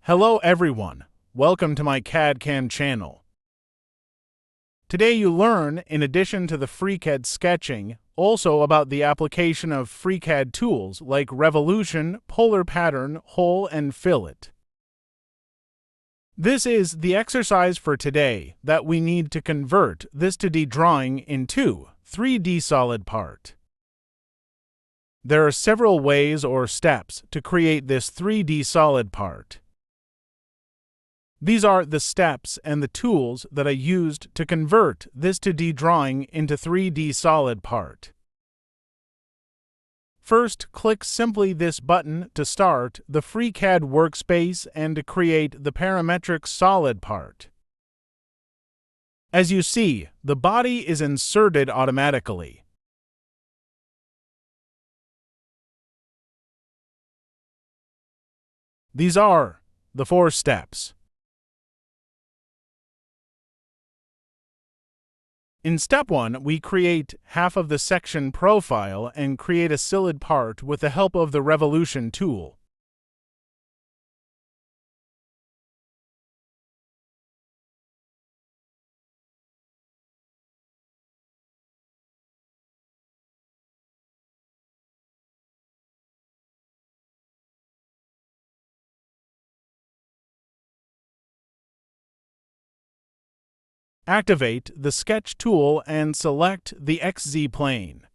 Hello everyone, welcome to my CAD/CAM channel. Today you learn, in addition to the FreeCAD sketching, also about the application of FreeCAD tools like revolution, polar pattern, hole, and fillet. This is the exercise for today that we need to convert this 2D drawing into 3D solid part. There are several ways or steps to create this 3D solid part. These are the steps and the tools that I used to convert this 2D drawing into 3D solid part. First, click simply this button to start the FreeCAD workspace and to create the parametric solid part. As you see, the body is inserted automatically. These are the 4 steps. In step 1, we create half of the section profile and create a solid part with the help of the revolution tool. Activate the Sketch tool and select the XZ plane.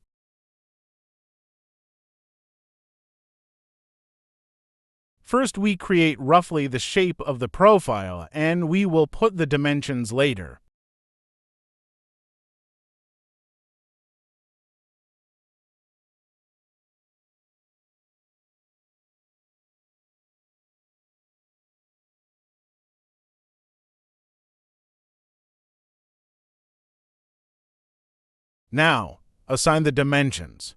First, we create roughly the shape of the profile, and we will put the dimensions later. Now, assign the dimensions.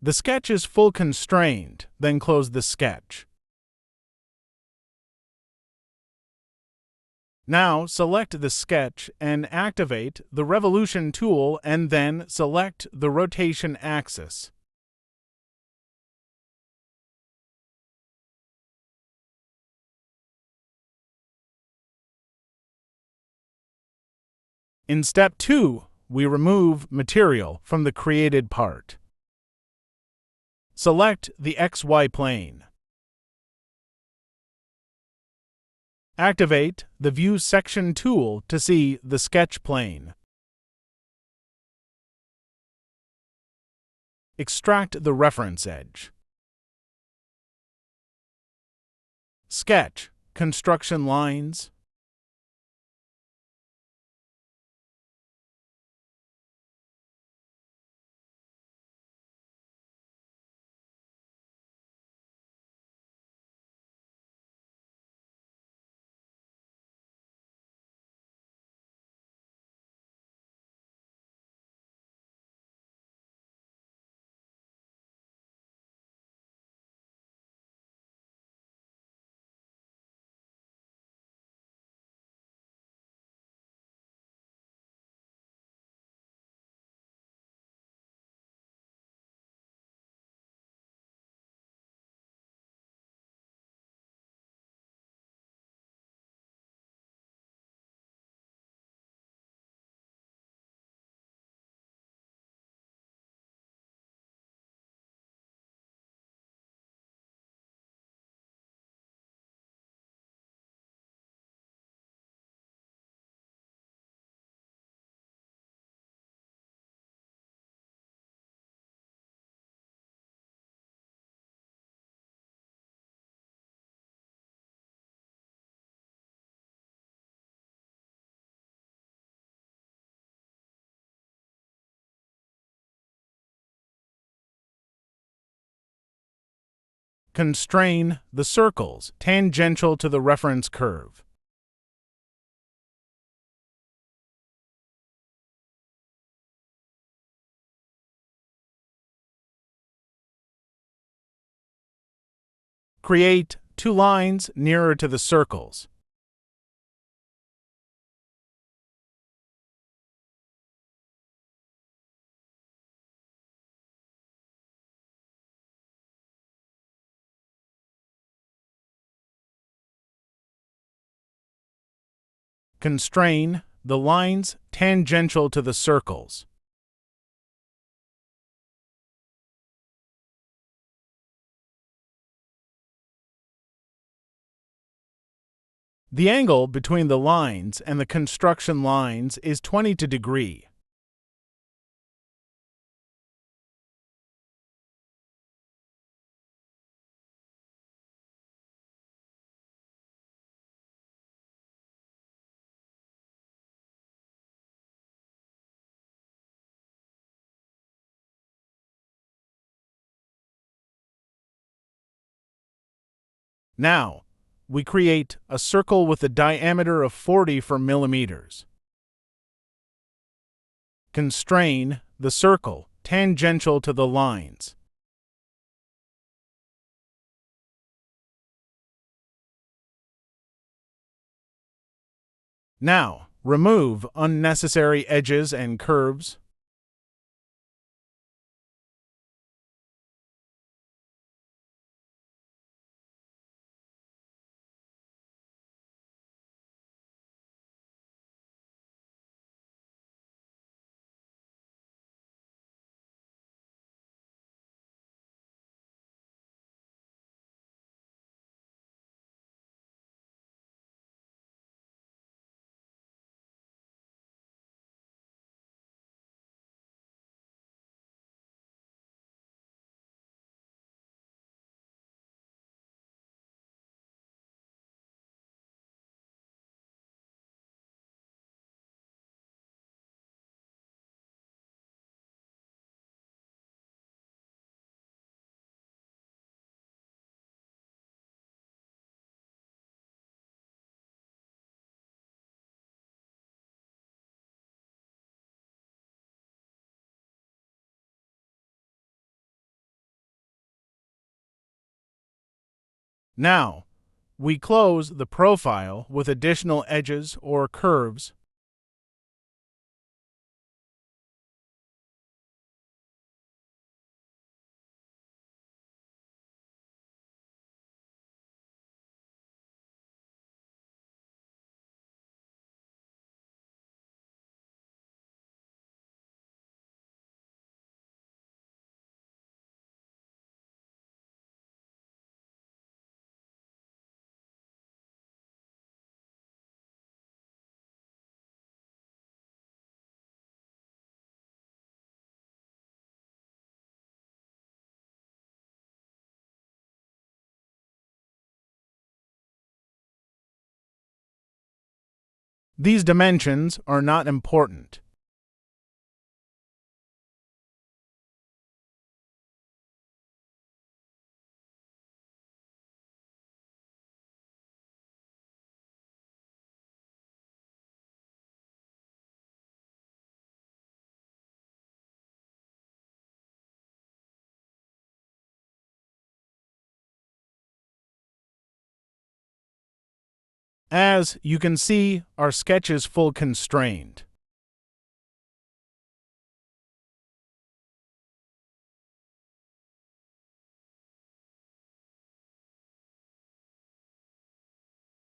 The sketch is full constrained, then close the sketch. Now select the sketch and activate the revolution tool and then select the rotation axis. In step 2, we remove material from the created part. Select the XY plane. Activate the View Section tool to see the sketch plane. Extract the reference edge. Sketch construction lines. Constrain the circles tangential to the reference curve. Create two lines nearer to the circles. Constrain the lines tangential to the circles. The angle between the lines and the construction lines is 20 degrees. Now, we create a circle with a diameter of 40 millimeters. Constrain the circle tangential to the lines. Now, remove unnecessary edges and curves. Now, we close the profile with additional edges or curves. These dimensions are not important. As you can see, our sketch is full constrained.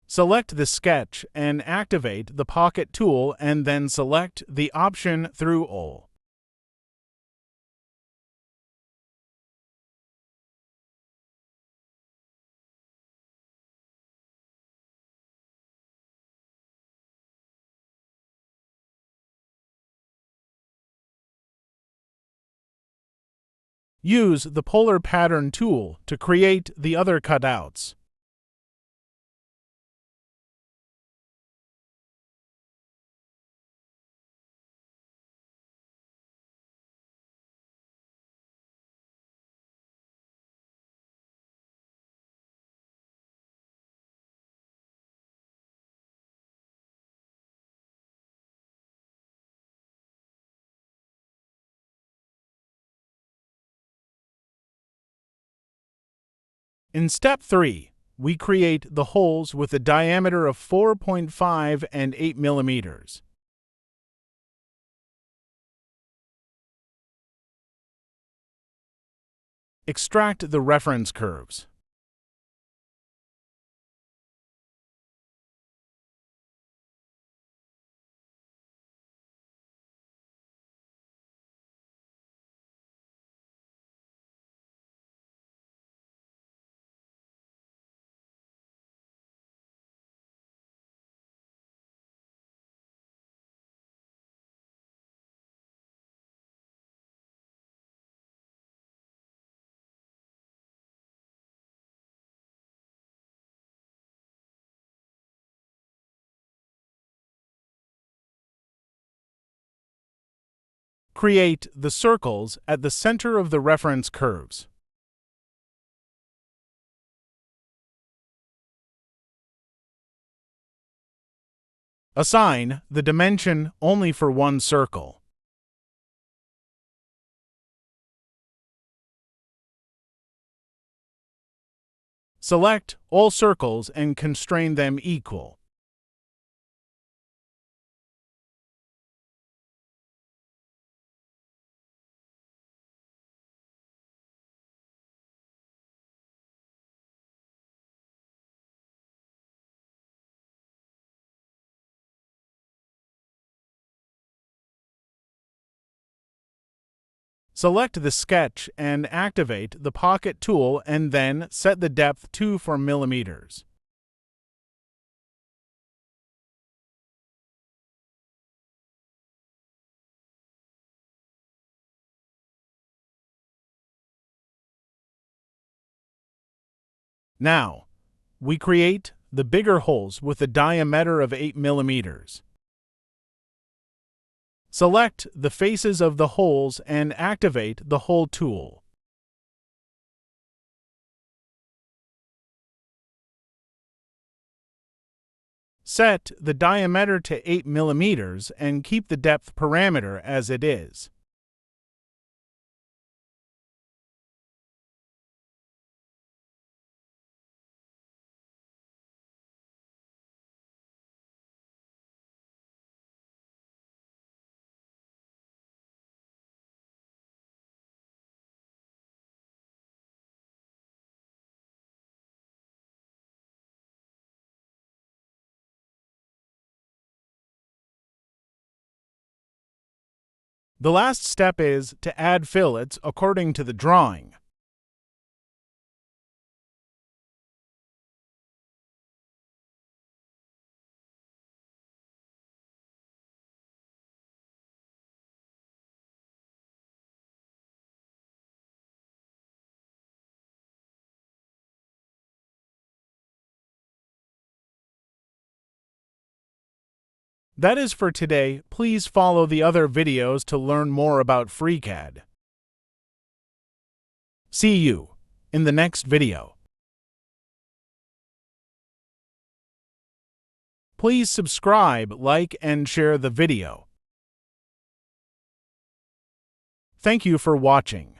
Select the sketch and activate the Pocket tool and then select the option through all. Use the Polar Pattern tool to create the other cutouts. In step 3, we create the holes with a diameter of 4.5 and 8 millimeters. Extract the reference curves. Create the circles at the center of the reference curves. Assign the dimension only for one circle. Select all circles and constrain them equal. Select the sketch and activate the Pocket tool and then set the depth to 4 millimeters. Now, we create the bigger holes with a diameter of 8 millimeters. Select the faces of the holes and activate the Hole tool. Set the diameter to 8 millimeters and keep the depth parameter as it is. The last step is to add fillets according to the drawing. That is for today. Please follow the other videos to learn more about FreeCAD. See you in the next video. Please subscribe, like, and share the video. Thank you for watching.